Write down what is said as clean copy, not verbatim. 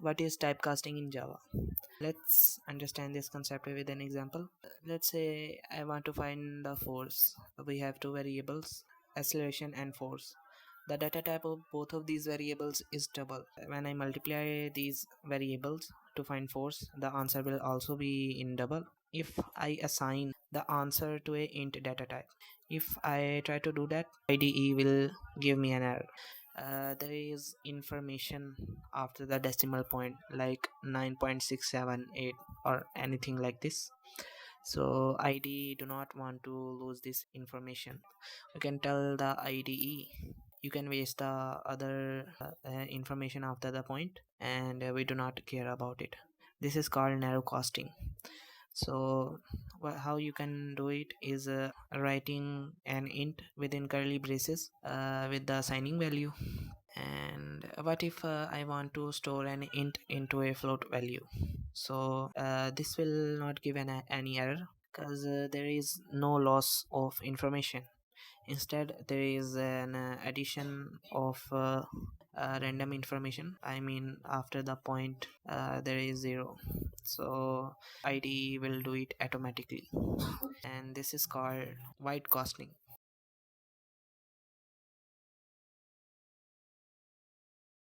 What is typecasting in Java? Let's understand this concept with an example. Let's say I want to find the force. We have two variables, acceleration and force. The data type of both of these variables is double. When I multiply these variables to find force, the answer will also be in double if I assign the answer to a int data type. If I try to do that, IDE will give me an error. There is information after the decimal point like 9.678 or anything like this, so IDE do not want to lose this information. You can tell the IDE you can waste the other information after the point, and we do not care about it. This is called narrow casting. So how you can do it is writing an int within curly braces with the assigning value. And what if I want to store an int into a float value? So this will not give any error because there is no loss of information. Instead there is an addition of random information. I mean, after the point there is zero, so IDE will do it automatically, and this is called white costing.